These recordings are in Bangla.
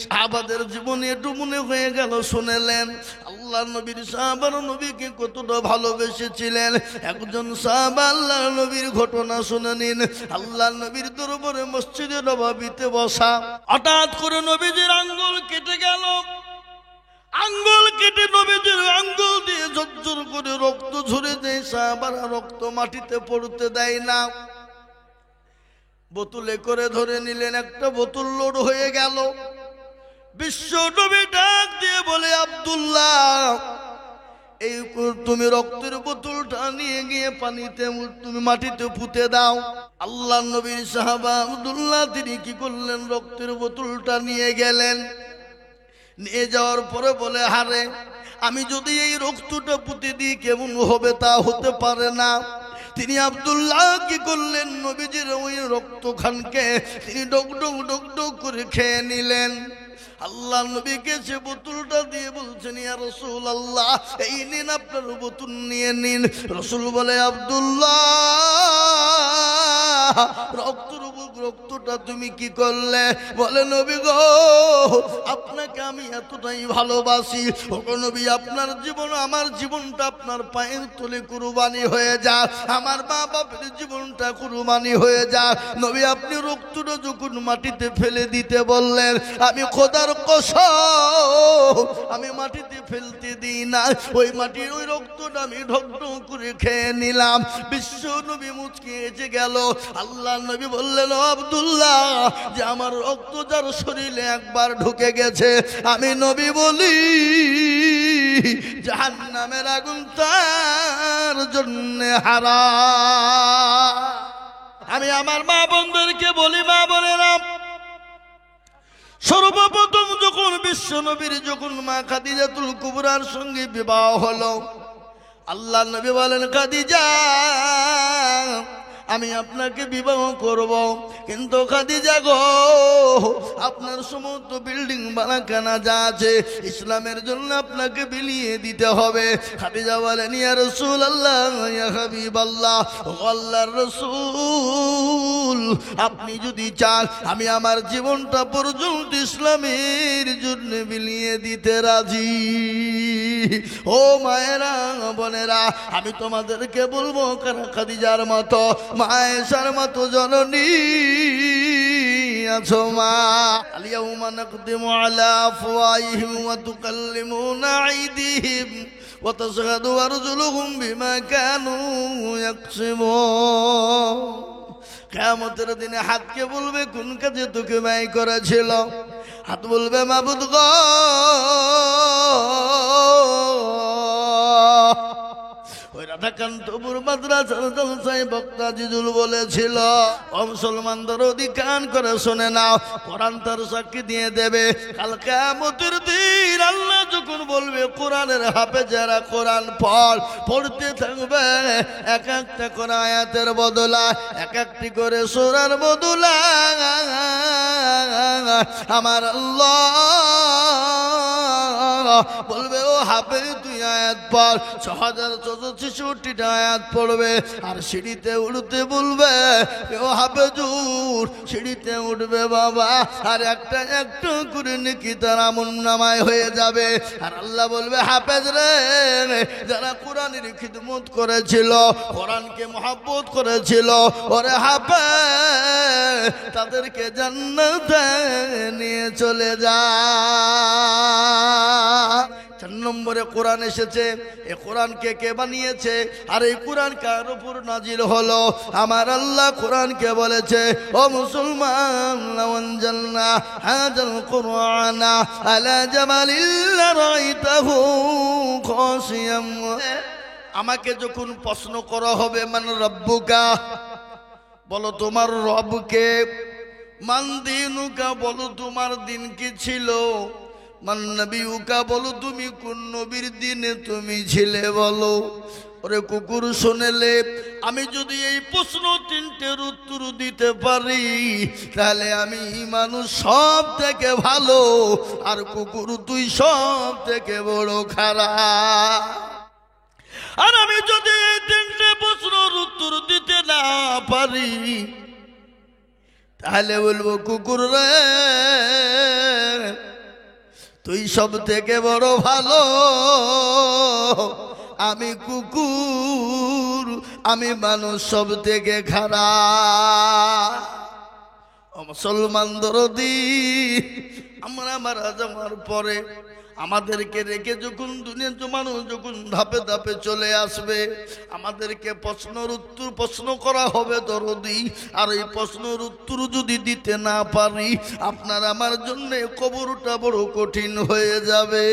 সাহাবাদের জীবনে একটু মনে হয়ে গেল, শুনেলেন আল্লাহ নবীর সাহাবার নবীকে কতটা ভালোবেসেছিলেন। একজন সাহাবা আল্লাহ নবীর ঘটনা শুনে নিন। আল্লাহ নবীর দরবারে মসজিদে নববীতে বসা, হঠাৎ করে নবীজির আঙ্গুল কেটে গেল। আঙ্গুল কেটে নবীজির আঙ্গুল দিয়ে ঝরঝর করে রক্ত ঝরে যায়। সাহাবারা রক্ত মাটিতে পড়তে দেয় না, বোতলে করে ধরে নিলেন। একটা বোতল লোড হয়ে গেল। বিশ্ব নবী ডাক দিয়ে বলে, আব্দুল্লাহ, এই তুমি রক্তের বোতলটা নিয়ে গিয়ে পানিতে তুমি মাটিতে পুঁতে দাও। আল্লাহ নবীর সাহাবা আব্দুল্লাহ তিনি কি করলেন, রক্তের বোতলটা নিয়ে গেলেন। নিয়ে যাওয়ার পরে বলে, হারে আমি যদি এই রক্তটা পুঁতে দিই কেমন হবে, তা হতে পারে না। তিনি আব্দুল্লাহ কি করলেন, নবীজির ওই রক্তখানকে তিনি ডক ডক ডক ডক করে খেয়ে নিলেন। আল্লাহ নবীকে সে বোতলটা দিয়ে বলছেন, ইয়া রাসূলুল্লাহ, এই নিন আপনার বোতল, নিয়ে নিন। রাসূল বলে, আব্দুল্লাহ, রক্তটা তুমি কি করলে? বলে, নবী গো, আপনাকে আমি এতটাই ভালোবাসি। ওগো নবী, আপনার জীবন আমার জীবনটা আপনার পায়ের তলে কুরবানি হয়ে যাক, আমার মা বাপের জীবনটা কুরবানি হয়ে যাক। নবী, আপনি রক্তটা যখন মাটিতে ফেলে দিতে বললেন, আমি খোদার কসম আমি মাটিতে ফেলতে দিই না। ওই মাটির ওই রক্তটা আমি ঢক ঢক করে খেয়ে নিলাম। বিশ্ব নবী মুচকি এসে গেল। আল্লাহ নবী বললেন, আব্দুল্লাহ, যে আমার রক্ত যার শরীরে একবার ঢুকে গেছে, আমি নবী বলি জাহান্নামের আগুন তার জন্য হারাম। আমি আমার মা বোনদেরকে বলি, মা বোনেরা, সর্বপ্রথম যখন বিশ্ব নবীর যখন মা খাদিজাতুল কুবরার সঙ্গে বিবাহ হলো, আল্লাহ নবী বলেন, খাদিজা, আমি আপনাকে বিবাহ করব, কিন্তু খাদিজা গো, আপনার সমস্ত বিল্ডিং বানাখানা যা আছে ইসলামের জন্য আপনাকে বিলিয়ে দিতে হবে। খাদিজা বলেন, ইয়া রাসূলুল্লাহ, ইয়া হাবিবাল্লাহ, ও আল্লাহর রাসূল, আপনি যদি চান আমি আমার জীবনটা পর্যন্ত ইসলামের জন্য বিলিয়ে দিতে রাজি। ও মায়েরা, বোনেরা, আমি তোমাদেরকে বলবো, খাদিজার মতো, মায়েশার মতো জননী আছো মা। আলিয়াউমা নাকদিমু আলা আফওয়াহিহিম ওয়া তুকাল্লিমুনা আইদিহিম ওয়া তাশহাদু আরজুলুহুম বিমা কানু ইয়াকসিবুন। কিয়ামতের দিনে হাতকে বলবে, কোন কাজে তোকে ব্যয় করেছিল? হাত বলবে, মাবুদ গো, ওই রাধাকান্তপুর মাদ্রাসার জলসায় বক্তা জিজুল বলেছিল, ও মুসলমানদের অধিকার করে শুনে নাও, কোরআন তার সাক্ষী দিয়ে দেবে। কাল কিয়ামতের দিন আল্লাহ যখন বলবে, কোরআনের হাফেজেরা কোরআন পড়তে থাকবে, এক একটা করে আয়াতের বদলা, এক একটি করে সূরার বদলা, আমার আল্লাহ বলবে, ও হাফেজ তুই আয়াত পড়। ৬,৪৬৬টা আয়াত পড়বে, আর সিঁড়িতে উঠতে বলবে, ও হাফেজ উঠ। সিঁড়িতে উঠবে বাবা, আর একটা একটা করে নেকি তার আমলনামায় হয়ে যাবে। আর আল্লাহ বলবে, হাফেজ রে, যারা কোরআনের খিদমত করেছিল, কোরআনকে মহব্বত করেছিল, ওরে হাফেজ, তাদেরকে জান্নাতে নিয়ে চলে যা। ৪ নম্বরে কোরআন এসেছে। এই কোরআনকে কে বানিয়েছে? আর এই কোরআন কার উপর নাজিল হলো? আমার আল্লাহ কোরআনকে বলেছে, ও মুসলমান, লাউ আনজালনা হাযাল কুরআনা আলা জাবালিন লারাইতাহু খাশিয়াম। আমাকে যখন প্রশ্ন করা হবে, মান রব্বুকা, বলো তোমার রবকে। মান দীনুকা, বলো তোমার দিন কি ছিল। মান নবিউকা, বলো তুমি কোন নবীর দিনে তুমি ছিলে বলো। ওরে কুকুর শুনেলে, আমি যদি এই প্রশ্ন 3টের উত্তর দিতে পারি, তাহলে আমি মানুষ সব থেকে ভালো, আর কুকুর তুই সব থেকে বড় খারাপ। আর আমি যদি এই 3টে প্রশ্নের উত্তর দিতে না পারি, তাহলে বলবো, কুকুর রে, তুই সব থেকে বড় ভালো, আমি কুকুর, আমি মানুষ সব থেকে খারাপ। মুসলমান দরদি, আমরা মারা যাওয়ার পরে আমাদেরকে রেখে যখন দুনিয়াতে মানুষ যখন ধাপে ধাপে চলে আসবে, আমাদেরকে প্রশ্ন করা হবে দরদি। আর এই প্রশ্নের উত্তর যদি দিতে না পারি, আপনার আমার জন্য কবরটা বড় কঠিন হয়ে যাবে।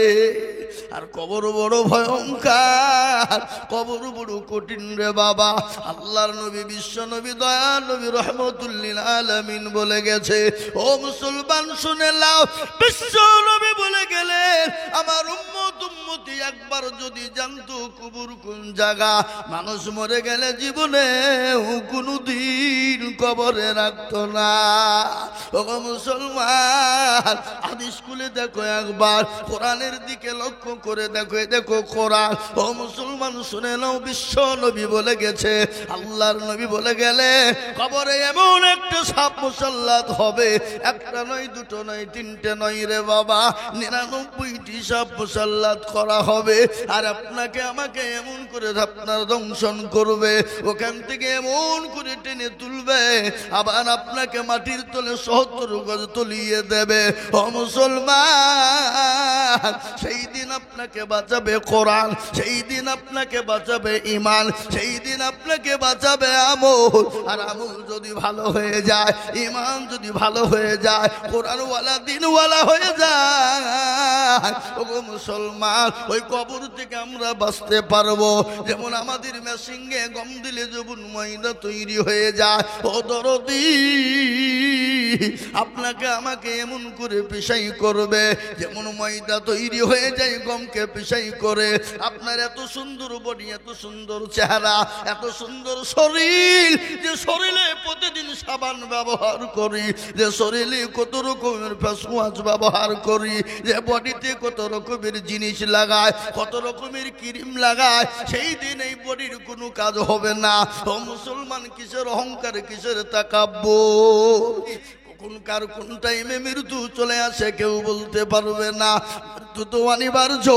আর কবর বড় ভয়ঙ্কর, কবর বড় কঠিন রে বাবা। আল্লাহর নবী, বিশ্ব নবী, দয়া নবী, রহমতুল্লিল আলামিন বলে গেছে, ও মুসলমান শুনে নাও, বিশ্ব নবী বলে গেলেন, আমার উম্মতি একবার যদি জানতো কবর কোন জায়গা, মানুষ মরে গেলে জীবনে কোনদিন কবরে রাখতো না। ও মুসলমান, হাদিস খুলে দেখো একবার, কোরআনের দিকে লক্ষ্য করে দেখো, দেখো কোরআন। ও মুসলমান শুনে নাও, বিশ্ব নবী বলে গেছে, আল্লাহর নবী বলে গেলে, কবরে এমন একটা সাপ মুসাল্লাত হবে, একটা নয়, দুটো নয়, তিনটে নয় রে বাবা, 99টি সাপ মুসাল্লাত করা হবে। আর আপনাকে আমাকে এমন করে আপনার দংশন করবে, ওখান থেকে এমন করে টেনে তুলবে, আবার আপনাকে মাটির তলে 70 গজ তলিয়ে দেবে। ও মুসলমান, সেই দিন আপনাকে বাঁচাবে কোরআন, সেই দিন আপনাকে বাঁচাবে ঈমান, সেই দিন আপনাকে বাঁচাবে আমল। আর আমল যদি ভালো হয়ে যায়, ঈমান যদি ভালো হয়ে যায়, কোরআনওয়ালা দিনওয়ালা হয়ে যায়, ও মুসলমান, ওই কবর থেকে আমরা বাঁচতে পারবো। যেমন আমাদের মেশিনে গম দিলে যেমন ময়দা তৈরি হয়ে যায়, ও দরদি, আপনাকে আমাকে এমন করে পেশাই করবে, যেমন ময়দা তৈরি হয়ে যায় গমকে পেশাই করে। আপনার এত সুন্দর বডি, এত সুন্দর চেহারা, এত সুন্দর শরীর, যে শরীরে প্রতিদিন সাবান ব্যবহার করি, যে শরীরে কত রকমের ফেস ওয়াশ ব্যবহার করি, যে বডিতে কত রকমের জিনিস লাগায়, কত রকমের ক্রিম লাগায়, সেই দিন এই বডির কোনো কাজ হবে না। ও মুসলমান, কিসের অহংকার, কিসের তাকাব্বুর, কোনকার কোন টাইমে মৃত্যু চলে আসে কেউ বলতে পারবে না। মৃত্যু তো অনিবার্য,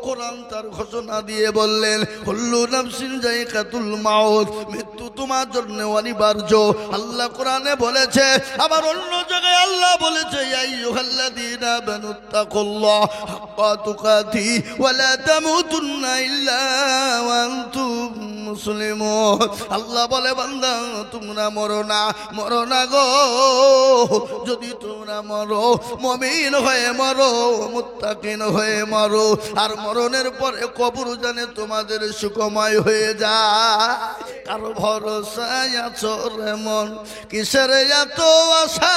কোরআন তার ঘোষণা দিয়ে বললেন, কুল্লু নাফসিন যায়িকাতুল মাউত, মৃত্যু তোমার জন্য অনিবার্য। আল্লাহ কোরআনে বলেছে, আবার অন্য জায়গায় আল্লাহ বলেছে, ইয়া আইয়ুহাল্লাযীনা আমানুত্তাকুল্লাহ হাক্কা তুকাতিহি ওয়া লা তামুতুন্না ইল্লা ওয়া আনতুম মুসলিমুন। আল্লাহ বলে, বান্দা তোমরা মরো না, মরো না গো, যদি তোমরা মরো মুমিন হয়ে মরো, মুত্তাকিন হয়ে মরো। আর মরণের পরে কবর জানে তোমাদের সুখময় হয়ে যায়। কারো ভরসায় আছো রে মন, কিসের এত আশা,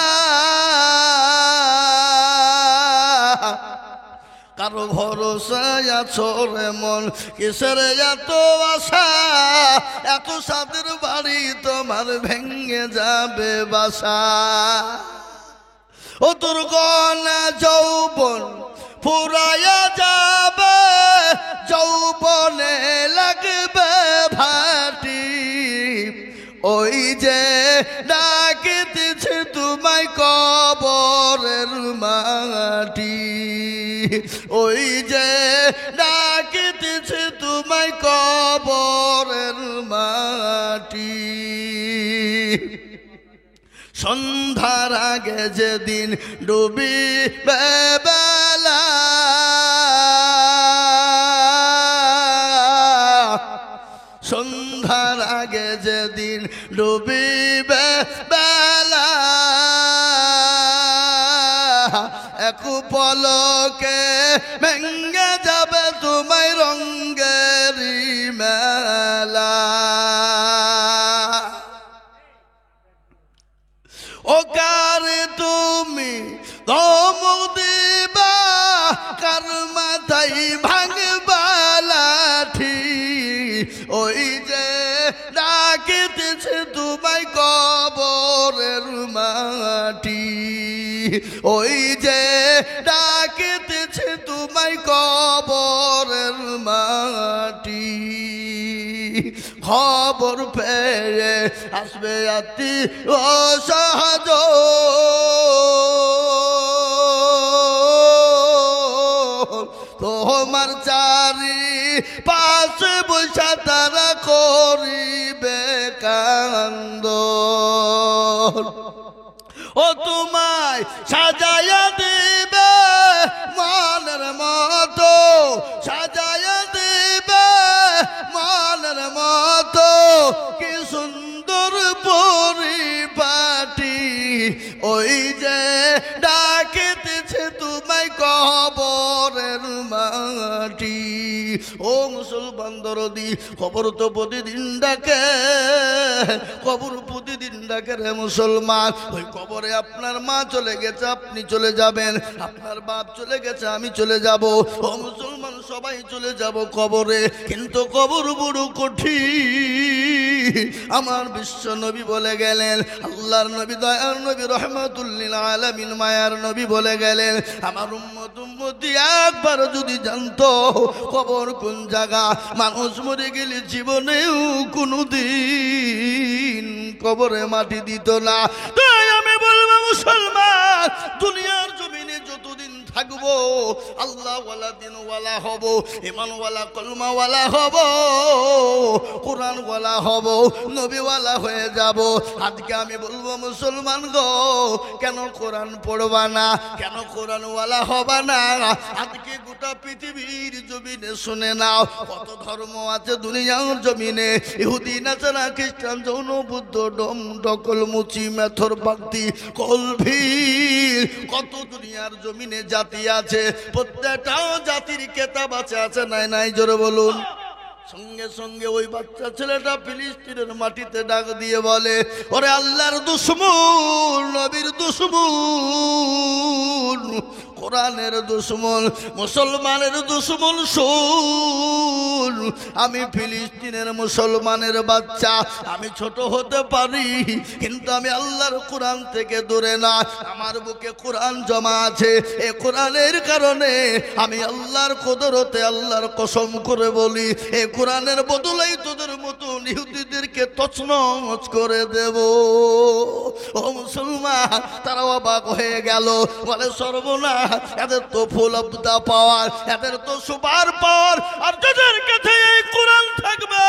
কারো ভরসায় আছো রে মন, কিসের এত আশা, এত সাদের বাড়ি তোমার ভেঙে যাবে বাসা। ও তোর গনা যৌবন ফুরায়া যাবে, যৌবনে লাগবে ভাটি, ওই যে ডাকিতেছে তোমায় কবরের মাটি, ওই যে ডাকিতেছে তোমায় কবরের মাটি। সন্ধ্যার আগে যেদিন ডুবিবে বেলা, সন্ধ্যার আগে যেদিন ডুবিবে বেলা, এক পলকে ভেঙে যাবে তোমায় রঙ্গেরি মেলা। ও কার তুমি ধমক দিবা, কার মাথায় ভাঙবা লাঠি, ওই যে ডাকিতেছে তোমায় কবরের মাটি, ওই যে ডাকিতেছে তোমায় কবরের মাটি। খবর পেয়ে আসবে আতি ও সহজ, তোমার চারি পাশে বৈশা তারা করিবে কান্দ ও তোমায় সাজায়া দিবে মানের মতো সাজায়া দিবে মানের মতো কি সুন্দর পরিপাটি ওই যে ডাকিতেছে তোমায় কবরের মাটি ও মুসলমান দরদি কবর তো প্রতিদিন ডাকে কবর প্রতিদিন ডাকে রে মুসলমান ওই কবরে আপনার মা চলে গেছে আপনি চলে যাবেন আপনার বাপ চলে গেছে আমি চলে যাব ও মুসলমান সবাই চলে যাব কবরে কিন্তু কবর বড় কঠিন আমার বিশ্ব নবী বলে গেলেন আল্লাহর নবী দয়ার নবী রহমাতুল লিল আলামিন মায়ার নবী বলে গেলেন আমার উম্মত উম্মতি একবার যদি জানতো কবর কোন জায়গা মানুষ মরে গেলে জীবনেও কোনোদিন কবরে মাটি দিত না তাই আমি বলবো মুসলমান দুনিয়ার জমিনে যতদিন থাকবো আল্লাহ ওয়ালা দিন ওয়ালা হব ইমান ওয়ালা কলমা ওয়ালা হব কোরআন ওয়ালা হব নবী ওয়ালা হয়ে যাব আজকে আমি বলবো মুসলমান গো কেন কোরআন পড়বা না কেন কোরআন ওয়ালা হবা না আজকে গোটা পৃথিবীর জমিনে শুনে নাও কত ধর্ম আছে দুনিয়ার জমিনে ইহুদি নাসারা খ্রিস্টান জৈন বুদ্ধ ডম ডকল মুচি মেথর ভক্তি কলভীর কত দুনিয়ার জমিনে জাতি আছে প্রত্যেকটা জাতির কেতাব আছে নাই নাই জোরে বলুন সঙ্গে সঙ্গে ওই বাচ্চা ছেলেটা ফিলিস্তিনের মাটিতে ডাক দিয়ে বলে ওরে আল্লাহর দুশমন নবীর দুশমন কোরআনের দুশমন মুসলমানের দুশমন শোন আমি ফিলিস্তিনের মুসলমানের বাচ্চা আমি ছোট হতে পারি কিন্তু আমি আল্লাহর কোরআন থেকে দূরে না আমার বুকে কোরআন জমা আছে এই কোরআনের কারণে আমি আল্লাহর কুদরতে আল্লাহর কসম করে বলি এই কোরআনের বদলেই তোদের মতো ইহুদিদেরকে তছনছ করে দেব ও মুসলমান তারাও অবাক হয়ে গেল বলে সর্বনাশ এদের তো ফুল অব দা পাওয়ার এদের তো সুপার পাওয়ার আর যাদের কাছে এই কোরআন থাকবে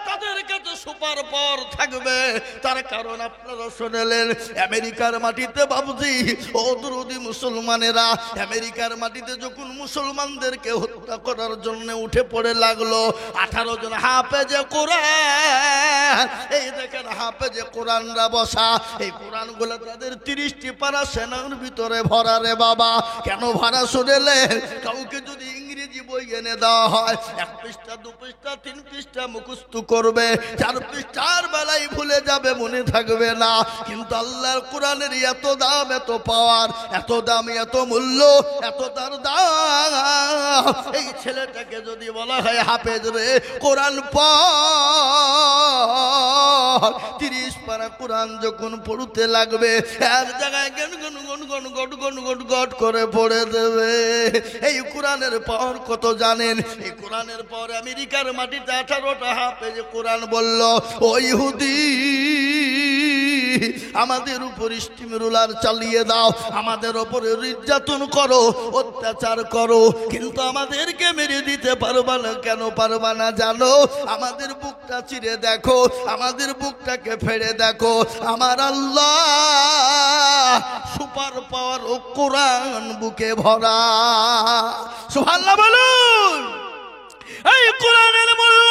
তাদের কাছে সুপার পাওয়ার থাকবে তার কারণ আপনারা শুনলেন আমেরিকার মাটিতে বাবুজি ও দরুদি মুসলমানেরা আমেরিকার মাটিতে যখন মুসলমানদেরকে হত্যা করার জন্য উঠে পড়ে লাগলো 18 জন হাফেজে কোরআন এই দেখেন হাফেজে কোরআনরা বসা এই কোরআনগুলো তাদের 30টি পারা সেনার ভিতরে ভরা রে বাবা কেন ভরা শুনেলেন কাউকে যদি ইংরেজি বই এনে দেওয়া হয় 1 পৃষ্ঠা 2 পৃষ্ঠা 3 পৃষ্ঠা মুখস্থ করবে 4 পৃষ্ঠার বেলায় ভুলে যাবে মনে থাকবে না কিন্তু আল্লাহর কোরআনের এত দাম এত পাওয়ার এত দাম এত মূল্য এত তার দাম এই ছেলেটাকে যদি বলা হয় হাফেজ রে কোরআন পড় 30 পারা কোরআন যখন পড়তে লাগবে এক জায়গায় গন গন গন গন গট গন গট গট করে পড়ে দেবে এই কোরআনের পাওয়ার কত জানেন এই কোরআনের পাওয়ার আমেরিকার মাটিতে 18টা হাফেজ কোরআন বলল ও ইহুদি আমাদের উপর স্টিম রুলার চালিয়ে দাও আমাদের উপরে নির্যাতন করো অত্যাচার করো কিন্তু আমাদেরকে মেরে দিতে পারবা না কেন পারবা না জানো আমাদের বুকটা চিরে দেখো আমাদের বুকটাকে ফেড়ে দেখো আমার আল্লাহ সুপার পাওয়ার ও কোরআন বুকে ভরা সুবহানাল্লাহ বলুন এই কোরআনের মূল্য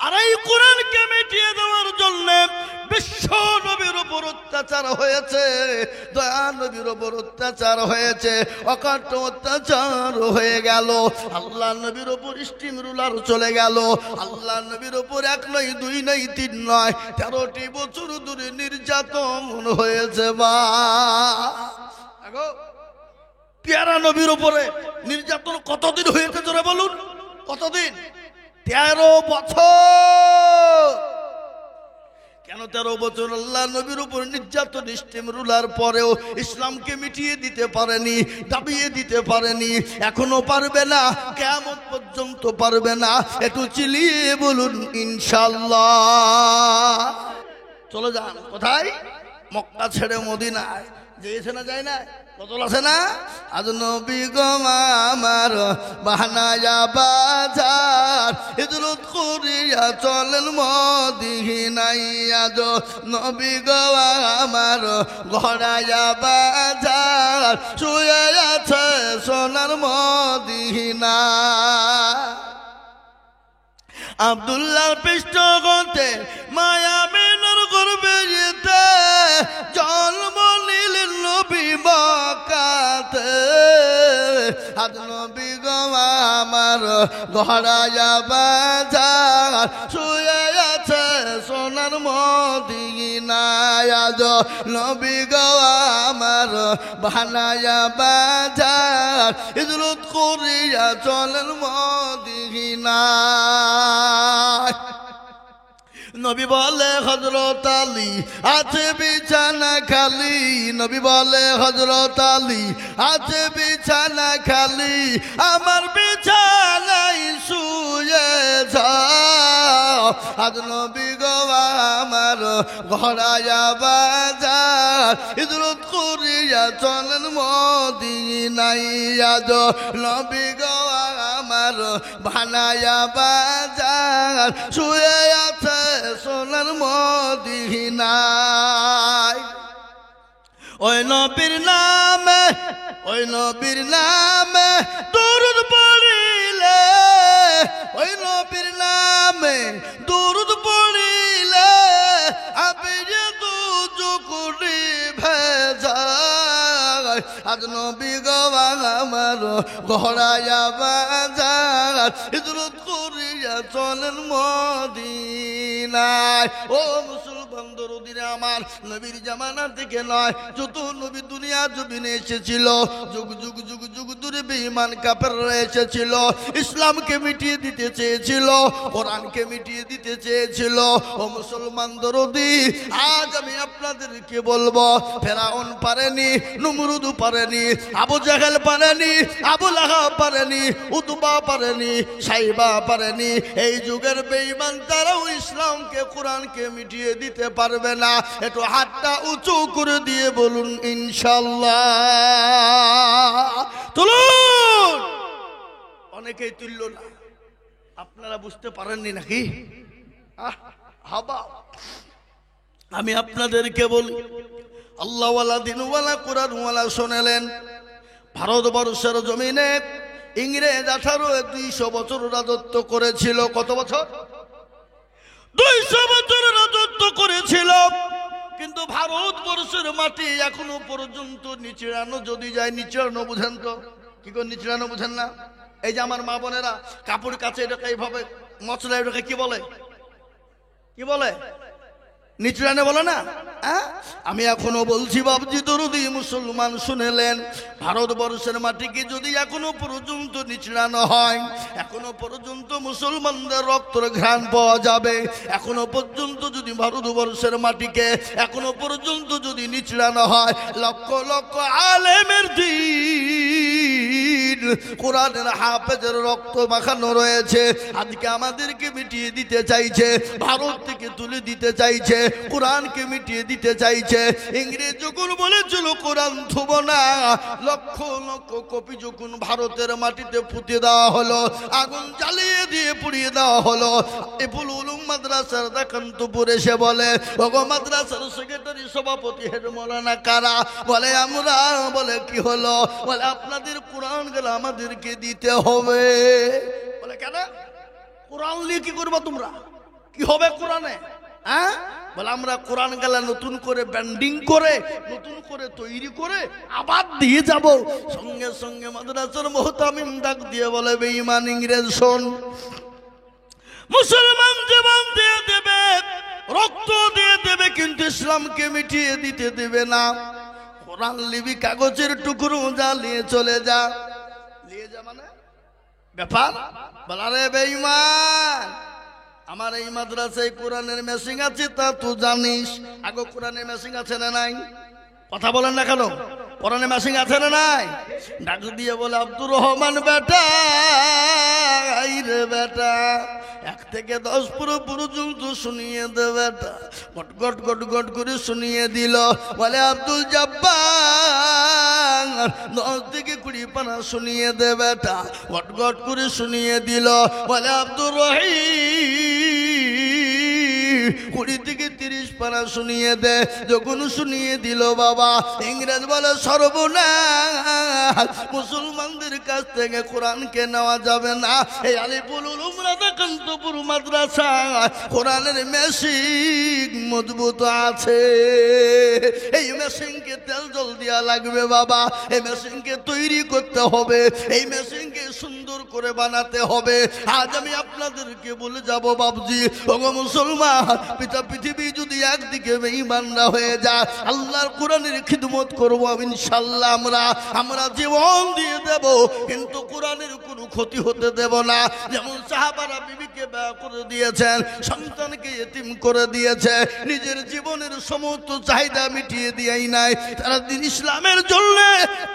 আর এই কোরআনকে মিটিয়ে দেওয়ার জন্য বিশ্ব নবীর উপর অত্যাচার হয়েছে দয়া নবীর উপর অত্যাচার হয়েছে অকাট্য অত্যাচার হয়ে গেল আল্লাহ নবীর উপর স্টিম রুলার চলে গেল আল্লাহ নবীর উপর 1 নয় 2 নয় 3 নয় 13টি বছর ধরে নির্যাতন হয়েছে বা পেয়ারা নবীর উপরে নির্যাতন কতদিন হয়েছে জোরে বলুন কতদিন 13 বছর কেন 13 বছর আল্লাহ নবীর উপর নির্যাতন স্টিম রুলার পরেও ইসলামকে মিটিয়ে দিতে পারেনি দাবিয়ে দিতে পারেনি এখনো পারবে না কিয়ামত পর্যন্ত পারবে না একটু চিল্লিয়ে বলুন ইনশাআল্লাহ চলে যান কোথায় মক্কা ছেড়ে মদিনায় যেছে না যায় না গজল আছে না? আজ নবী গো আমার বাহানায়া বাজার হিজরত করিয়া চলেন মদিনায় আজ নবী গো আমার ঘরায়া বাজার শুয়ে আছে সোনার মদিনা আব্দুল্লাহর পৃষ্ঠগতে মায়া মেনর করবে যেতে জন্ম নিলেন নবী মক্কাতে আজ নবী গো আমার ঘরায়া বাজার শুয়ে আছে সোনার মদিনায় আজ নবী গো আমার বানায়া বাজার হিজরত করিয়া চলেন মদিনায় নবী বলে হযরত আলী আছে বিছানা খালি নবী বলে হযরত আলী আছে বিছানা খালি আমার বিছানায় শুয়ে যাও আজ নবী গো আমার ঘরায়া বাজার হিজরত করিয়া চলেন মদিনায় আজ নবী গো আমার বানায়া বাজার শুয়ে আছে সোনার মদিনায় ওই নবীর নামে দরুদ পড়িলে ওই নবীর নামে দরুদ পড়িলে আমি যে দুজকুরি ভেজায় আজ নবী গো আমার ঘরায়া বাজার হিজরত করিয়া চলেন মদিনায় ও মুসলমান দরদিরা আমার নবীর জামানা থেকে নয় যত নবী দুনিয়া জমিনে এসেছিল যুগ যুগ যুগ যুগ ধরে বেঈমান কাফেররা এসেছিল ইসলামকে মিটিয়ে দিতে চেয়েছিল কোরআনকে মিটিয়ে দিতে চেয়েছিল ও মুসলমান দরদি আজ আমি আপনাদেরকে বলবো ফেরাউন পারেনি নমরুদ পারেনি আবু জাহেল পারেনি আবু লাহাব পারেনি উতবা পারেনি সাইবা পারেনি এই যুগের বেঈমান তারাও ইসলামকে কোরআনকে মিটিয়ে দিতে পারবে না একটু হাতটা উঁচু করে দিয়ে বলুন ইনশাআল্লাহ তুলুন অনেকেই তুলল না আপনারা বুঝতে পারেননি নাকি হাবা আমি আপনাদেরকে বলি আল্লাহওয়ালা দিনওয়ালা কোরআনওয়ালা শোনালেন ভারতবর্ষের জমিনে ইংরেজ 200 বছর রাজত্ব করেছিল কত বছর 200 বছর রাজত্ব করেছিল কিন্তু ভারতবর্ষের মাটি এখনো পর্যন্ত নিচড়ানো যদি যায় নিচড়ানো বুঝেন তো কি করে নিচড়ানো বুঝেন না এই যে আমার মা বোনেরা কাপড় কাছে এটাকে এইভাবে মশলা এটাকে কি বলে নিচড়ানো বলে না আমি এখনো বলছি বাবজি দরদি মুসলমান শুনেলেন ভারতবর্ষের মাটিকে যদি এখনো পর্যন্ত নিচড়ানো হয় এখনো পর্যন্ত মুসলমানদের রক্তের ঘ্রাণ পাওয়া যাবে এখনো পর্যন্ত যদি ভারতবর্ষের মাটিকে এখনো পর্যন্ত যদি নিচড়ানো হয় লক্ষ লক্ষ আলেমের দিন কোরআনের হাফেজের রক্ত মাখানো রয়েছে আজকে আমাদেরকে মিটিয়ে দিতে চাইছে ভারত থেকে তুলে দিতে চাইছে কোরআনকে মিটিয়ে দিতে চাইছে ইংরেজ যখন বলেছিল কোরআন থুব না লক্ষ লক্ষ কপি যখন ভারতের মাটিতে পুঁতে দেওয়া হলো আগুন জ্বালিয়ে দিয়ে পুড়িয়ে দেওয়া হলো এফুল উলুম মাদ্রাসার দেখান্তপুর এসে বলে ওগো মাদ্রাসার সেক্রেটারি সভাপতি হেড মৌলানা কারা বলে আমরা বলে কি হলো বলে আপনাদের কোরআন গেলে আমাদেরকে দিতে হবে বলে কেন কোরআন নিয়ে কি করবো তোমরা কি হবে কোরআনে বলে আমরা কোরআন গালা নতুন করে ব্যান্ডিং করে নতুন করে তৈরি করে আবার দিয়ে যাব সঙ্গে সঙ্গে মাদ্রাসার মুহতামিম ডাক দিয়ে বলে বেঈমান ইংরেজ শোন মুসলমান জীবন দিয়ে দেবে রক্ত দিয়ে দেবে কিন্তু ইসলামকে মিটিয়ে দিতে দেবে না কোরআন লিবি কাগজের টুকরো জ্বালিয়ে চলে যা নিয়ে যা মানে ব্যাপার বলা রে বেঈমান আমার এই মাদ্রাসায় কোরআনের মেশিং আছে তা তুই জানিস আগে কোরআনের মেশিং আছে না নাই কথা বলেন না কেন কোরআনের মেশিং আছে না নাই ডাক দিয়ে বলে আব্দুর রহমান বেটা রে বেটা 1 থেকে 10 পর্যন্ত শুনিয়ে দে বেটা গট গট গট গট করে শুনিয়ে দিল বলে আব্দুল জব্বার 10 থেকে 20 পারা শুনিয়ে দে বেটা। গট গট করে শুনিয়ে দিল। বলে আব্দুর রহিম 20 থেকে 30 পারা শুনিয়ে দে। যখন শুনিয়ে দিল বাবা, ইংরেজ বলে সর্বনাশ, মুসলমানদের কাছ থেকে কোরআনকে নেওয়া যাবে না। এই আলিপুর উলুম রাধাকান্তপুর মাদ্রাসা কোরআনের মেশিন মজবুত আছে। এই মেশিনকে তেল জল দেওয়া লাগবে বাবা। এই মেশিনকে তৈরি করতে হবে, এই মেশিনকে সুন্দর করে বানাতে হবে। আজ আমি আপনাদেরকে বলে যাব বাবজি, ওগো মুসলমান, পিতা পৃথিবী যদি একদিকে বেঈমানরা হয়ে যায়, আল্লাহর কোরআনের খিদমত করবো ইনশাআল্লাহ। আমরা জীবন দিয়ে দেব, কিন্তু কোরআনের কোনো ক্ষতি হতে দেব না। যেমন সাহাবারা বিবিকে বিয়ে করে দিয়েছেন, সন্তানকে এতিম করে দিয়েছে, নিজের জীবনের সমস্ত চাহিদা মিটিয়ে দিয়েই নাই। তারা দিন ইসলামের জন্য,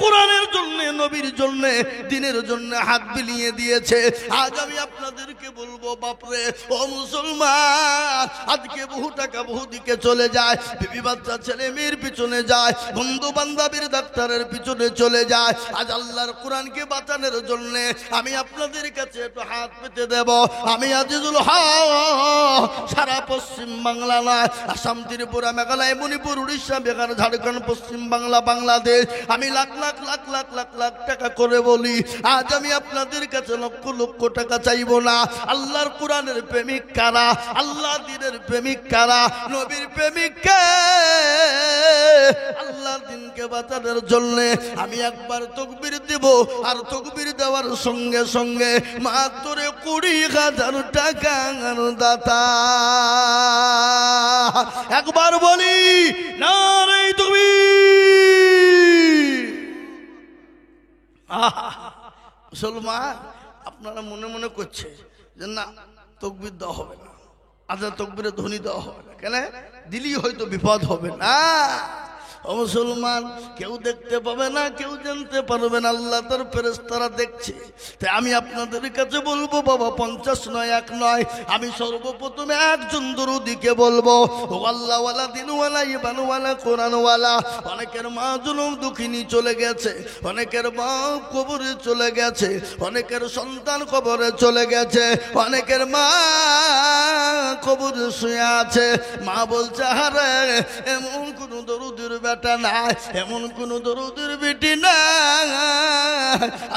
কোরআনের জন্য, নবীর জন্য, দিনের জন্য হাত বিলিয়ে দিয়েছে। আজ আমি আপনাদেরকে বলবো বাপরে ও মুসলমান, আজকে বহু টাকা বহু দিকে চলে যায়, বিবি বাচ্চা ছেলে মেয়ের পিছনে যায়, বন্ধু বান্ধবের ডাক্তারের পিছনে চলে যায়। আজ আল্লাহর কোরআনকে বাঁচানোর জন্য আমি আপনাদের কাছে একটু হাত পেতে দেব। আমি আজিজুল হক সারা পশ্চিম বাংলা নয়, আসাম, ত্রিপুরা, মেঘালয়, মণিপুর, উড়িষ্যা, বিহার, ঝাড়খণ্ড, পশ্চিম বাংলা, বাংলাদেশ, আমি লাখ লাখ লাখ লাখ লাখ লাখ টাকা করে বলি। আজ আমি আপনাদের কাছে লক্ষ লক্ষ টাকা চাইব না। আল্লাহর কোরআনের প্রেমিক কারা, আল্লাহ দিনের প্রেমিক কারা, নবীর প্রেমিক কে? আল্লাহর দিনকে বাঁচানোর জন্য আমি একবার তাকবীর দেব, আর তাকবীর দেওয়ার সঙ্গে সঙ্গে মাত্র 20,000 টাকা দাতা। একবার বলি নারে তাকবীর। মুসলমান, আপনারা মনে মনে করছে যে না তাকবীর দেওয়া হবে না, আজান তাকবীরে ধ্বনি দেওয়া হবে না, কেন দিলেই হয়তো বিপদ হবে না। ও মুসলমান, কেউ দেখতে পাবে না, কেউ জানতে পারবে না, আল্লাহ তার ফেরেশতারা দেখছে। তাই আমি আপনাদের কাছে বলবো বাবা, 50 নয়, 1 নয়, আমি সর্বপ্রথমে একজন দরুদিকে বলবো, ও আল্লাহওয়ালা, দিনওয়ালা, ইমানওয়ালা, কোরআনওয়ালা। অনেকের মা জনম দুঃখিনী চলে গেছে, অনেকের মা কবরে চলে গেছে, অনেকের সন্তান কবরে চলে গেছে, অনেকের মা কবরে শুয়ে আছে। মা বলছে হারে এমন কোন দরুদের বেটা নাই, এমন কোন দরুদের বেটি নাই,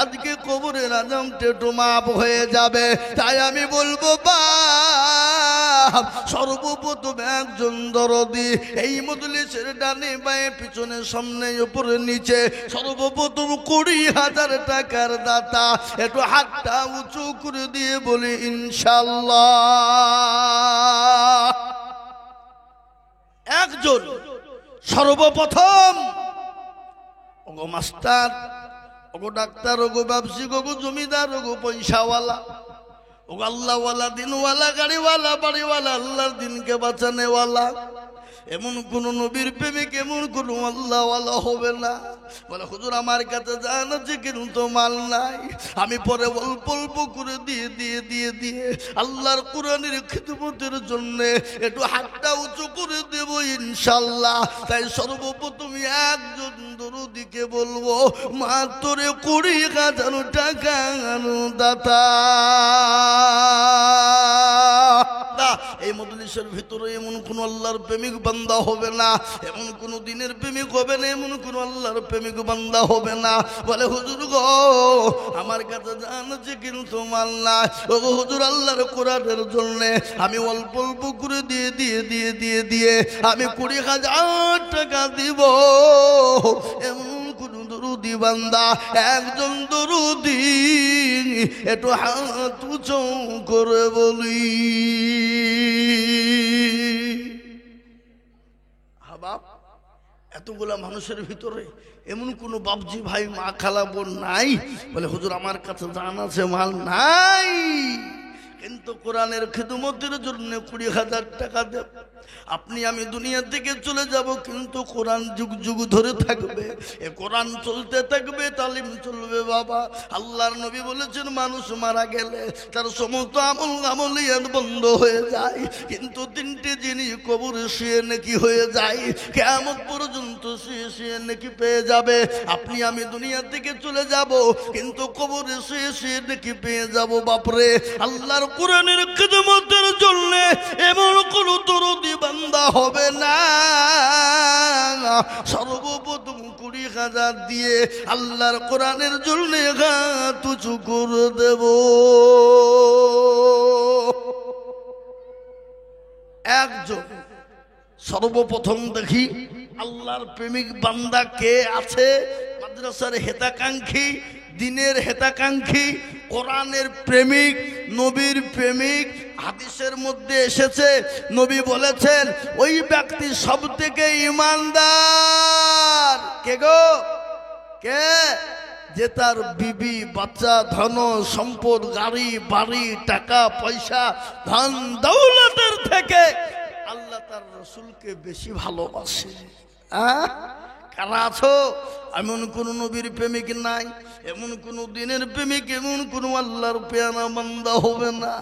আজকে কবরের আজামটা একটু মাপ হয়ে যাবে। তাই আমি বলবো বাপ, সর্বপ্রথম একজন দরদি এই মজলিসের ডানে বাঁয়ে পিছনে সামনে উপরে নিচে সর্বপ্রথম 20,000 টাকার দাতা, একটু হাতটা উঁচু করে দিয়ে বলি ইনশাআল্লাহ। একজন সর্বপ্রথম, ওগো মাস্টার, ওগো ডাক্তার, ওগো ব্যবসায়িক, ওগো জমিদার, ওগো পয়সাওয়ালা, ওগো আল্লাহওয়ালা, দিনওয়ালা, গাড়িওয়ালা, বাড়িওয়ালা, আল্লাহর দিনকে বাঁচানেওয়ালা, এমন কোন নবীর প্রেমিক, এমন কোন আল্লাহওয়ালা হবে না। বলে হুজুর আমার কাছে জান আছে কিন্তু মাল নাই, আমি পরে অল্প অল্প করে দিয়ে দিয়ে দিয়ে দিয়ে আল্লাহর কোরআনের খিদমতের জন্য একটু হাতটা উঁচু করে দেব ইনশাআল্লাহ। তাই সর্বপ্রথম একজন দরুদিকে বলবো, মাত্র 20,000 টাকা দাতা। এই মজলিসের ভিতরে এমন কোন আল্লাহর প্রেমিক বান্দা হবে না, এমন কোন দিনের প্রেমিক হবে না, এমন কোন আল্লাহর প্রেমিক বান্দা হবে না। বলে হুজুর গো আমার কাছে জানছে কিন্তু মাল নাই, ও হুজুর আল্লাহর কোরআনের জন্য আমি অল্প অল্প করে দিয়ে দিয়ে দিয়ে দিয়ে দিয়ে আমি 20,000 টাকা দিব। এমন কোন দরুদি বান্দা, একজন দরুদি একটু হাত উঁচু করে বলি। বাপ, এতগুলা মানুষের ভিতরে এমন কোন বাপজি ভাই, মা, খালা, বোন নাই বলে হুজুর আমার কাছে জান আছে মাল নাই, কিন্তু কোরআনের খিদমতের জন্য 20,000 টাকা দেব। আপনি আমি দুনিয়া থেকে চলে যাব, কিন্তু কোরআন যুগ যুগ ধরে থাকবে। এ কোরআন চলতে থাকবে, তালিম চলবে বাবা। আল্লাহর নবী বলেছেন, মানুষ মারা গেলে তার সমস্ত আমলিয়াত বন্ধ হয়ে যায়, কিন্তু তিনটে জিনিস কবরে শুয়ে নাকি হয়ে যায়, কিয়ামত পর্যন্ত শুয়ে শুয়ে নাকি পেয়ে যাবে। আপনি আমি দুনিয়া থেকে চলে যাব, কিন্তু কবরে শুয়ে শুয়ে নাকি পেয়ে যাব। বাপরে, আল্লাহর কোরআনের খিদমতের জন্য এমন কোন দরদি বান্দা হবে না। সর্বপ্রথম 20,000 দিয়ে আল্লাহর কোরআনের জন্য হাত উঁচু করে দেব। একজন সর্বপ্রথম দেখি আল্লাহর প্রেমিক বান্দা কে আছে? মাদ্রাসার হেতাকাঙ্ক্ষী, দিনের হেতাকাঙ্ক্ষী, কোরআনের প্রেমিক, নবীর প্রেমিক। হাদিসের মধ্যে এসেছে, নবী বলেছেন, ওই ব্যক্তি সব থেকে ঈমানদার। কে গো? কে? যে তার বিবি, বাচ্চা, ধন সম্পদ, গাড়ি বাড়ি, টাকা পয়সা, ধন দৌলতের থেকে আল্লাহ তার রসুলকে বেশি ভালোবাসে। কারা আছো? এমন কোন নবীর প্রেমিক নাই, এমন কোন দিনের প্রেমিক, এমন কোন আল্লাহর পেয়ারা বান্দা হবে না।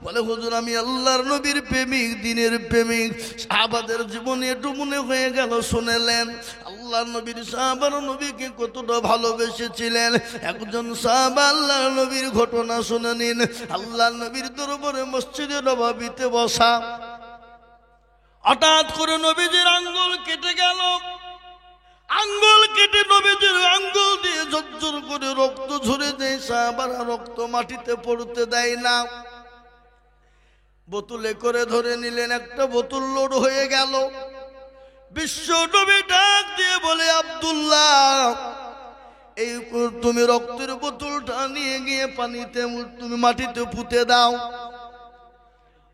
বলে, হুজুর আমি আল্লাহর নবীর প্রেমিক, দিনের প্রেমিক। সাহাবাদের জীবনে একটু মনে হয়ে গেল, শুনেলেন আল্লাহর নবীর সাহাবার নবীকে কতটা ভালোবেসেছিলেন। একজন সাহাবা আল্লাহর নবীর ঘটনা শুনে নিন। আল্লাহর নবীর দরবারে মসজিদে নববীতে বসা, হঠাৎ করে নবীজির আঙ্গুল কেটে গেল। আঙ্গুল কেটে নবীজির আঙ্গুল দিয়ে ঝরঝর করে রক্ত ঝরে দেয়। সাহাবারা রক্ত মাটিতে পড়তে দেয় না, বোতলে করে ধরে নিলেন। একটা বোতল লোড হয়ে গেল। বিশ্ব নবী ডাক দিয়ে বলে, আব্দুল্লাহ, এই তুমি রক্তের বোতলটা নিয়ে গিয়ে পানিতে তুমি মাটিতে পুঁতে দাও।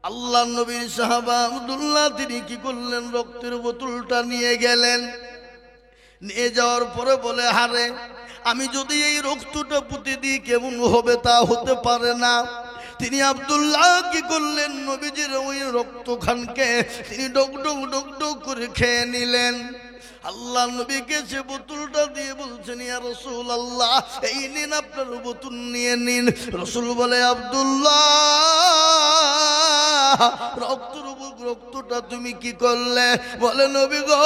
আল্লাহ নবীর সাহাবা আব্দুল্লাহ তিনি কি করলেন? রক্তের বোতলটা নিয়ে গেলেন। নিয়ে যাওয়ার পরে বলে, হারে, আমি যদি এই রক্তটা পুঁতে দিই কেমন হবে? তা হতে পারে না। তিনি আব্দুল্লাহ কি করলেন? নবীজির ওই রক্তখানকে তিনি ডক ডক ডক ডক করে খেয়ে নিলেন। আল্লাহ নবীকে সে বোতলটা দিয়ে বলছেন, ইয়া রাসূলুল্লাহ, এই নিন আপনার বোতল, নিয়ে নিন। রাসূল বলে, আব্দুল্লাহ, রক্তটা তুমি কি করলে? বলে, নবী গো,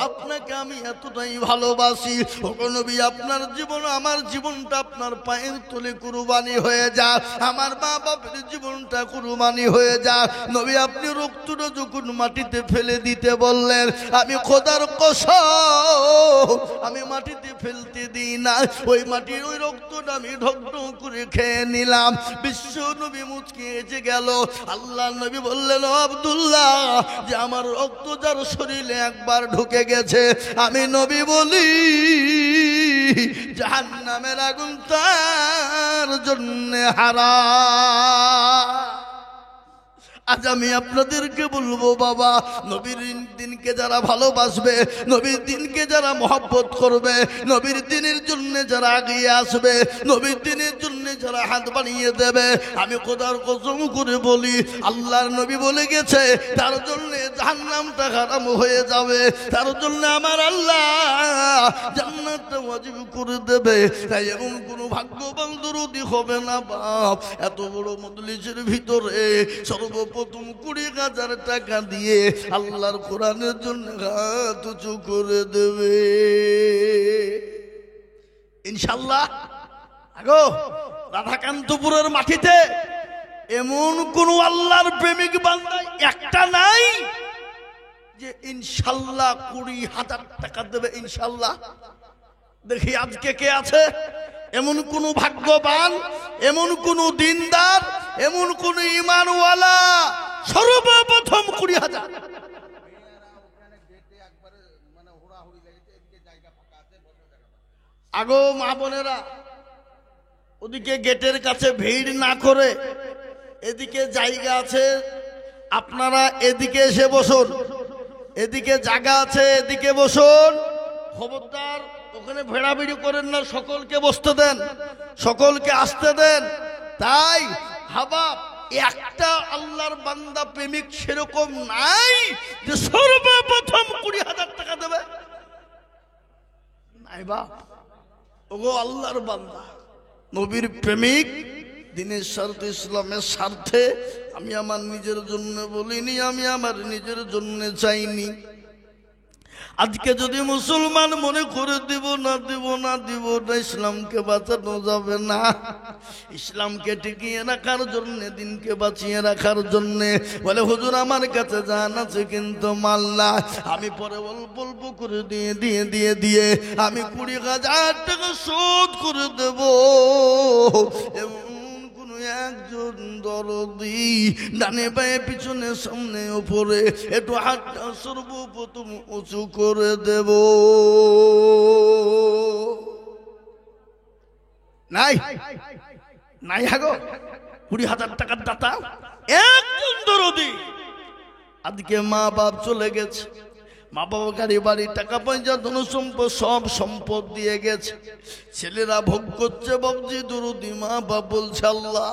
আপনাকে আমি এতটাই ভালোবাসি। ওগো নবী, আপনার জীবন, আমার জীবনটা আপনার পায়ের তলে কুরবানি হয়ে যাক, আমার মা বাপের জীবনটা কুরবানি হয়ে যাক। নবী, আপনি রক্তটা যখন মাটিতে ফেলে দিতে বললেন, আমি খোদার কসম, আমি মাটিতে ফেলতে দিই না। ওই মাটির ওই রক্তটা আমি ঢক ঢক করে খেয়ে নিলাম। বিশ্ব নবী মুচকি এসে গেল। আল্লাহ নবী বললেন, আব্দুল্লাহ, যে আমার রক্ত যার শরীরে একবার ঢুকে গেছে, আমি নবী বলি জাহান্নামের আগুন তার জন্য হারাম। আজ আমি আপনাদেরকে বলবো, বাবা, নবীর দিনকে যারা ভালোবাসবে, নবীর দিনকে যারা মহব্বত করবে, নবীর দিনের জন্য যারা এগিয়ে আসবে, নবীর দিনের জন্য যারা হাত বাড়িয়ে দেবে, আমি খোদার কসম করে বলি, আল্লাহর নবী বলে গেছে, তার জন্য জাহান্নামটা হারাম হয়ে যাবে, তার জন্য আমার আল্লাহ জান্নাতটা ওয়াজিব করে দেবে। তাই এমন কোনো ভাগ্যবান দরদি হবে না বাপ, এত বড় মজলিসের ভিতরে সর্বপ্রথম 20,000 টাকা দিয়ে আল্লাহর কোরআনের জন্য হাত উঁচু করে দেবে ইনশাআল্লাহ। আগো রাধাকান্তপুরের মাটিতে এমন কোন আল্লাহর প্রেমিক বান্দা একটা নাই যে ইনশাআল্লাহ 20,000 টাকা দেবে ইনশাআল্লাহ। দেখি আজকে কে আছে এমন কোন ভাগ্যবান, এমন কোন দিনদার, এমন কোন ঈমানওয়ালা? সর্বপ্রথম 20,000। আগো মা বোনেরা, ওদিকে গেটের কাছে ভিড় না করে এদিকে জায়গা আছে, আপনারা এদিকে এসে বসুন, এদিকে জায়গা আছে, এদিকে বসুন। খবরদার ওখানে ভেড়াভিড়ি করেন না, সকলকে বসতে দেন, সকলকে আসতে দেন। তাই হাবাব একটা আল্লাহর বান্দা প্রেমিক সেরকম নাই যে সর্বপ্রথম 20,000 টাকা দেবে? নাই বাপ। ওগো আল্লাহর বান্দা, নবীর প্রেমিক, দিনের স্বার্থে, ইসলামের স্বার্থে আমি আমার নিজের জন্য বলিনি, আমি আমার নিজের জন্য চাইনি। আজকে যদি মুসলমান মনে করে দিব না ইসলামকে বাঁচানো যাবে না। ইসলামকে টিকিয়ে রাখার জন্য, দিনকে বাঁচিয়ে রাখার জন্য বলে হুজুর আমার কাছে জান আছে কিন্তু মাল না, আমি পরে অল্প অল্প করে দিয়ে আমি 20,000 টাকা শোধ করে দেব। একজন দরদি ডানে পায়ে পিছনে সামনে উপরে একটু হাতটা সর্বপ্রথম উঁচু করে দেব। নাই নাই হাগো 20,000 টাকার দাতা একজন দরদি। আজকে মা বাপ চলে গেছে, মা বাবা গাড়ি বাড়ি টাকা পয়সা ধন সম্পদ সব সম্পদ দিয়ে গেছে, ছেলেরা ভোগ করছে বাবজি দরদি। মা বাপ বলছে আল্লাহ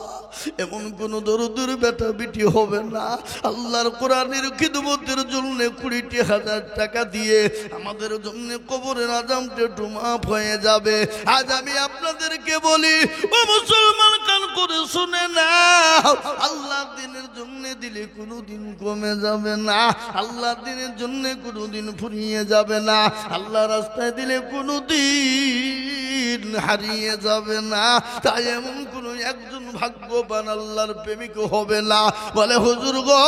এমন কোন দরদির বেটা বিটি হবে না, আল্লাহর কোরআনের খিদমতের জন্য 20,000 টাকা দিয়ে আমাদের জন্য কবরের আযাবটা একটু মাফ হয়ে যাবে। আজ আমি আপনাদেরকে বলি ও মুসলমান, কান করে শুনে না, আল্লাহ দিনের জন্য দিলে কোনোদিন কমে যাবে না, আল্লাহ দিনের জন্য কোনোদিন ফুরিয়ে যাবে না, আল্লাহ রাস্তায় দিলে কোনোদিন হারিয়ে যাবে না। তাই এমন কোন একজন ভাগ্যবান আল্লাহর প্রেমিক হবে না বলে হুজুর গো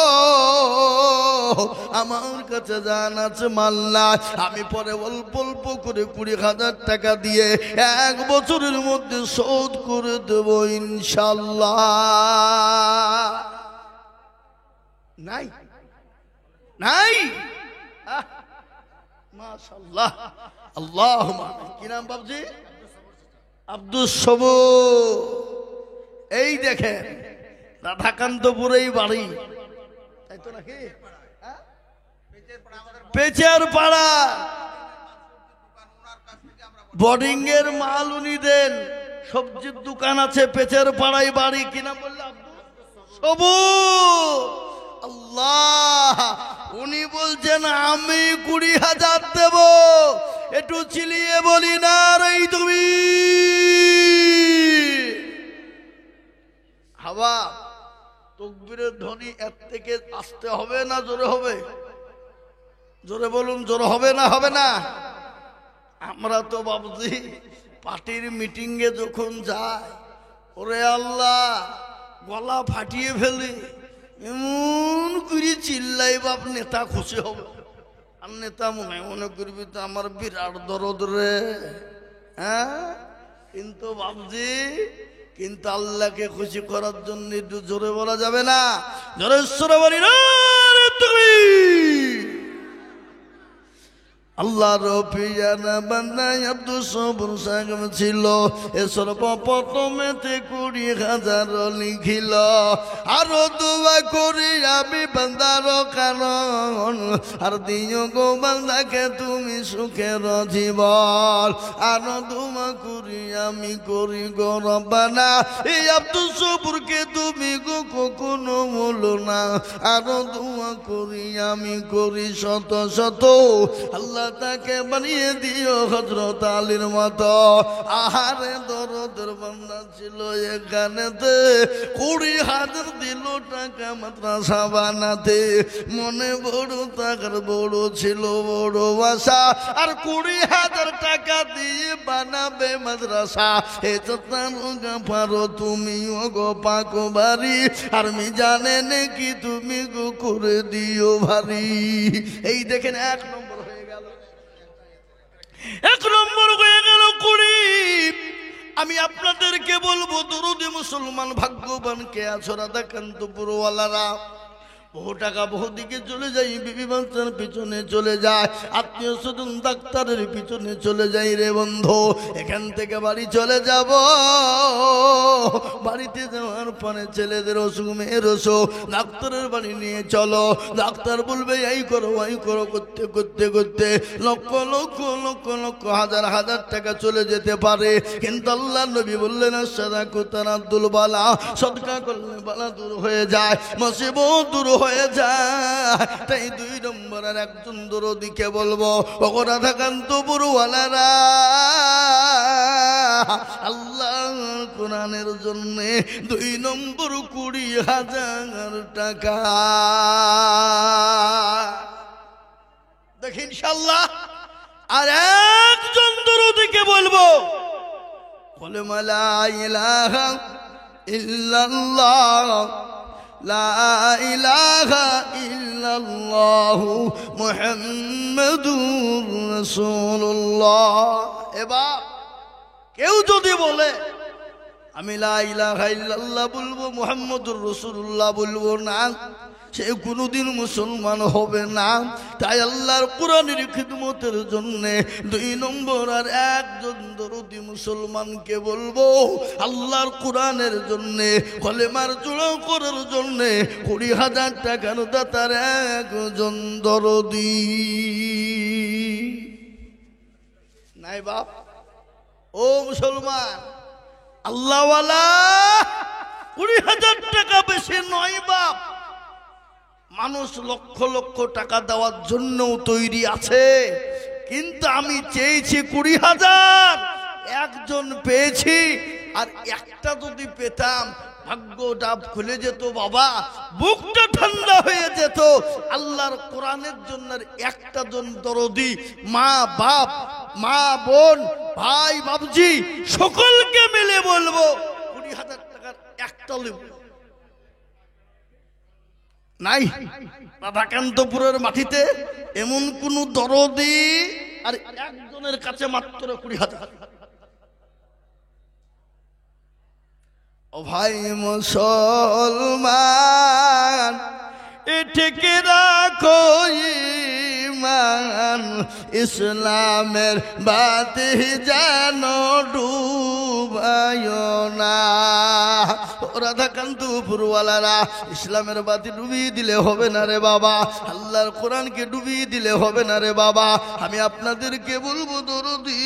আমার কাছে জান আছে মাল না, আমি পরে অল্প অল্প করে 20,000 টাকা দিয়ে 1 বছরের মধ্যে শোধ করে দেব ইনশাআল্লাহ। নাই নাই মাশাআল্লাহ, আল্লাহুম্মা আমিন। কি নাম বাবজি? আব্দুস সবুর। এই দেখেন রাধাকান্তপুরেই বাড়ি, তাই তো নাকি? পেচার পাড়া বোর্ডিং এর মাল উনি দেন, সবজির দোকান আছে, পেচার পাড়ায় বাড়ি। কি নাম বললে? আব্দুস সবুর। আল্লাহ, উনি বলছেন আমি 20,000 দেব। একটু চিলিয়ে বলি না রে তুমি হাওয়া। তাকবীরের ধ্বনি এর থেকে আসতে হবে না জোরে হবে? জোরে বলুন, জোরে হবে না? হবে না? আমরা তো বাবজি পার্টির মিটিং এ যখন যাই, ওরে আল্লাহ গলা ফাটিয়ে ফেলি, এমন করে চিল্লাই বাপ নেতা খুশি হবে। আর নেতা মনে করবি তো আমার বিরাট দরদ রে। হ্যাঁ, কিন্তু বাবজি কিন্তু আল্লাহকে খুশি করার জন্য একটু জোরে বলা যাবে না? জোরে সরে বলি না তুমি। আল্লাহর পিয়ানা বান্দা আব্দুস সবুর সাহেব ছিল, এ সর্বপ্রথমেতে 20,000 লিখিল। আরো দোয়া করি আমি বান্দার কারণ, আর দিও গো বান্দাকে তুমি সুখের জীবন। আরো দোয়া করি আমি করি গো রব্বানা, এই আব্দুস সবুরকে তুমি গো কখনো বলো না। আরো দোয়া করি আমি করি শত শত, আল্লাহ তাকে বানিয়ে দিও হযরত আলীর মতো। আহারে দরদের বান্দা ছিল এখানেতে, 20,000 দিল টাকা মাদ্রাসা বানাতে। মনে বড় টাকার বড় ছিল বড় আশা, আর 20,000 টাকা দিয়ে বানাবে মাদ্রাসা। এটা তার পারো তুমি গো পাক বাড়ি, আর আমি জানে নাকি তুমি গো করে দিও ভারী। এই দেখেন 1 নম্বর হয়ে গেল, 1 নম্বর হয়ে গেল 20। আমি আপনাদেরকে বলবো দরুদি মুসলমান ভাগ্যবান কে আছো? রাধাকান্তপুরওয়ালারা বহু টাকা বহু দিকে চলে যায়, বিবি বাচ্চার পিছনে চলে যায়, আত্মীয় স্বজন ডাক্তারের পিছনে চলে যায় রে বন্ধু। এখান থেকে বাড়ি চলে যাব, বাড়িতে যাওয়ার পরে ছেলেদের অসুখ মেয়ের অসুখ, ডাক্তারের বাড়ি নিয়ে চলো, ডাক্তার বলবে এই করো ওই করো, করতে করতে করতে লক্ষ লক্ষ লক্ষ লক্ষ হাজার হাজার টাকা চলে যেতে পারে। কিন্তু আল্লাহ নবী বললেন সাদাকাতুন আব্দুল বালা, সদকা করলে বালা দূর হয়ে যায়, মুসিবত দূর হয়ে যায়। তাই 2 নম্বরের একজন দরদিকে বলবো, ওগো রাধাকান্তপুর ওয়ালারা, আল্লাহ কোরআনের জন্য 2 নম্বর 20,000 টাকা দেখি ইনশাআল্লাহ। আর একজন দরদিকে বলবো, বলে লা ইলাহা ইল্লাল্লাহ, লা ইলাহা ইল্লাল্লাহ মুহাম্মাদুর রাসূলুল্লাহ। এবার কেউ যদি বলে আমি লা ইলাহা ইল্লাল্লাহ বলবো, মুহাম্মাদুর রাসূলুল্লাহ বলবো না, সে কোনোদিন মুসলমান হবে না। তাই আল্লাহর কোরআনের খিদমতের জন্য 2 নম্বর আর একজন দরদি মুসলমানকে বলবো, আল্লাহর কোরআনের জন্য কলেমার জোড়া করার জন্য 20,000 টাকার দাতার একজন দরদি নাই বাপ। ও মুসলমান, আল্লাহওয়ালা 20,000 টাকা বেশি নয় বাপ। মানুষ লক্ষ লক্ষ টাকা দেওয়ার জন্য তৈরি আছে, কিন্তু আমি চেয়েছি 20,000, একজন পেয়েছি। আর একটা যদি পেতাম ভাগ্য ডাব খুলে যেত বাবা, বুকটা ঠান্ডা হয়ে যেত। আল্লাহর কোরআনের জন্য একটা জন দরদি, মা বাপ, মা বোন, ভাই বাবজি সকলকে মিলে বলবো 20,000 টাকার একটা নেব নাই। রাধাকান্তপুরের মাটিতে এমন কোন দরদি আর একজনের কাছে মাত্র 20,000। ও ভাই মুসলমান, এটিকে রাখো ঈমান, ইসলামের বাতি যেন ডুবায় না। রাধাকান্তপুর ওয়ালারা, ইসলামের বাতি ডুবিয়ে দিলে হবে না রে বাবা, আল্লাহর কোরআনকে ডুবিয়ে দিলে হবে না রে বাবা। আমি আপনাদেরকে বলবো দরদি,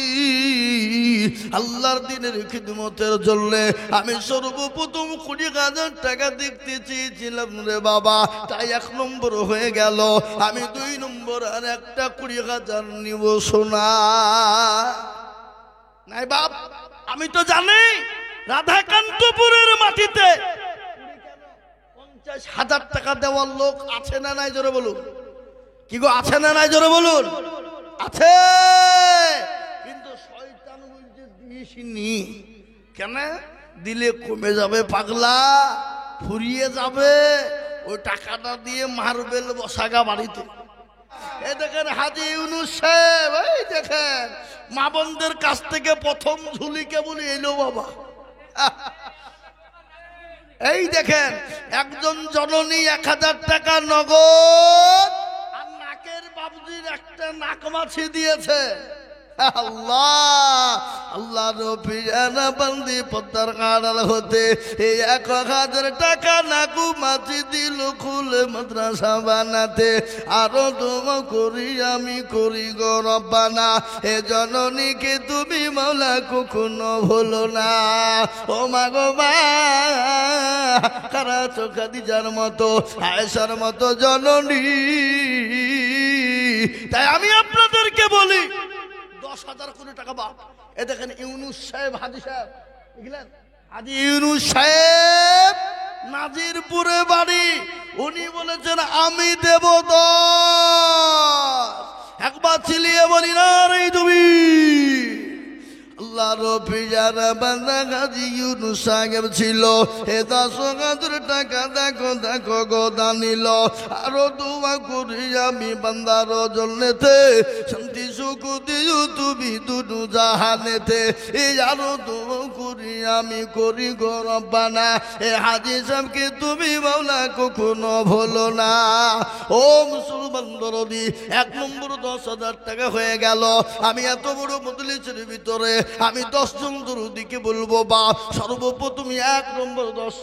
আল্লাহর দিনের খিদমতের জন্য আমি সর্বপ্রথম 20,000 টাকা দেখতে চেয়েছিলাম রে বাবা, তাই 1 নম্বর হয়ে গেল। আমি 2 নম্বর আর একটা 20,000 নিব সোনা নাই বাপ। আমি তো জানি রাধাকান্তপুরের মাটিতে 50,000 টাকা দেওয়ার লোক আছে না নাই, জোরে বলুন। কি গো, আছে না নাই, জোরে বলুন। আছে, কিন্তু শয়তান বলছে দিসনি। কেন দিলে কমে যাবে পাগলা, ফুরিয়ে যাবে, ওই টাকাটা দিয়ে মার্বেল বসাগা বাড়িতে। এই দেখেন হাজী ইউনূস সাহেব, এই দেখেন মা বোনদের কাছ থেকে প্রথম ঝুলি কেবলই এলো বাবা। এই দেখেন একজন জননী 1,000 টাকা নগদ আর নাকের বাবজির একটা নাক মাছি দিয়েছে। আল্লাহ আল্লাহ রবিয়ানা বান্দি পদ্মার কাঁড়াল হতে 1,000 টাকা নাকু মাছি দিল খুলে মাদ্রাসা বানাতে। আরো দোয়া করি আমি করি গো রব্বানা, এ জননীকে তুমি মাওলা কখনো ভুলো না। ও মা গো মা, কারা খাদিজার মতো আয়েশার মতো জননী। তাই আমি আপনাদেরকে বলি 10,000 কোটি টাকা বাপ। এ দেখেন ইউনূস সাহেব, হাজী সাহেব দেখলেন, হাজী ইউনূস সাহেব নাজিরপুরে বাড়ি। উনি বলেছেন আমি দেব 10। একবার চিলিয়ে বলি না রে তুমি। আল্লাহ রবিয়ানা বান্দা হাজী ইউনূস সাহেব ছিল, এ 10,000 টাকা দেখো দেখো গোদা নিল। আরো দোয়া করি আমি বান্দার জন্যতে শান্তি যদি সুখ দিও তুমি দুটো জাহানেতে আরো তুমি করি আমি করি গো রব্বানা। এ হাজী সাহেবকে তুমি মাওলা কখনো ভুলো না। ও মুসলমান দরদি, 1 নম্বর 10,000 টাকা হয়ে গেল। আমি এত বড় মজলিসের ভিতরে আমি 10 জন দরদিকে বলবো বা সর্বপ্রথম 1 নম্বর 10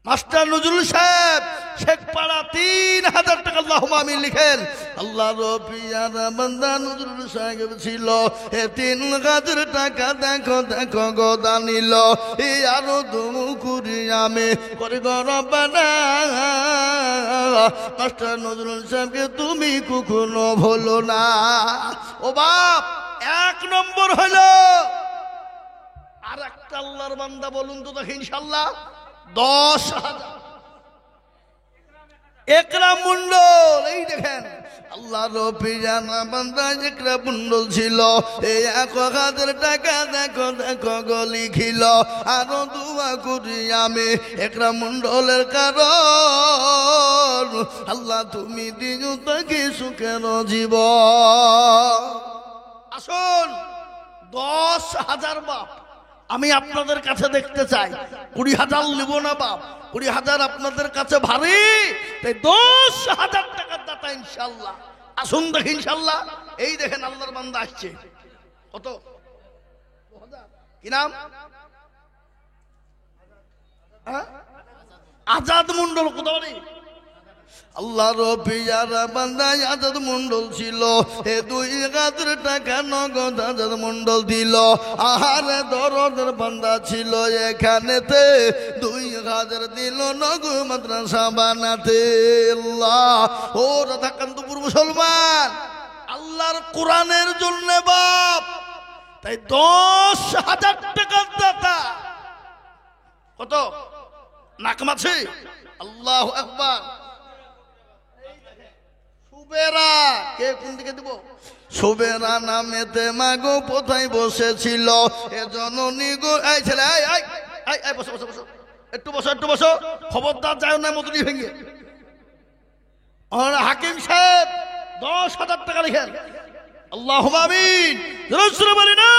মাস্টার নজরুল সাহেব শেখপাড়া 3000 টাকা আল্লাহুম্মা আমিন লিখেন। আল্লাহর পিয়ারা বান্দা নজরুল সাহেব ছিল, এ 3000 টাকা দেখো দেখো গোদা নিল। এই আরো দুমু করি আমি করে গো রব্বানা। মাস্টার নজরুল সাহেবকে তুমি কখনো ভুলো না। ও বাপ, 1 নম্বর হলো। আর একটা আল্লাহর বান্দা বলুন তো দেখি ইনশাআল্লাহ 10,000 একরাম মন্ডল। এই দেখেন আল্লাহর পিয়ারা বান্দা একরাম মন্ডল ছিল, এই 1000 টাকা দেখো দেখো গলি খিল। আরো দোয়া করি আমি একরাম মন্ডলের কারণ আল্লাহ তুমি দিও তাকে সুখের জীবন। আসুন 10,000 বাপ আমি আপনাদের কাছে দেখতে চাই। 20,000 নিব না বাপ, 20,000 আপনাদের কাছে ভারী, তাই 10,000 টাকার দাতা ইনশাল্লাহ। আসুন দেখি ইনশাল্লাহ। এই দেখেন আল্লাহর বান্দা আসছে। কত কি নাম? আজাদ মন্ডল। কোথায়? আল্লাহর পিয়ারা বান্দা আজাদ মন্ডল ছিল, এ 2,000 টাকা নগদ আজাদ মন্ডল দিল। আহারে দরদের বান্দা ছিল এখানেতে, 2,000 দিল নগদ মাদ্রাসা বানাতে। আল্লাহ ও রাধাকান্তপুর মুসলমান, আল্লাহর কোরআনের জন্য বাপ, তাই 10,000 টাকার দাতা। কত নাকমাছি? আল্লাহু আকবার। সুবেরা কে কোন দিকে দিব? সুবেরা নামেতে মাগো কোথায় বসেছিল এ জননী গো। এই ছেলে এই বসো বসো বসো, একটু বসো একটু বসো, খবরদার যায় না মতলি ভেঙে। হাকিম সাহেব 10,000 টাকা লিখেন। আল্লাহুম্মা আমিন। জোরে বলি না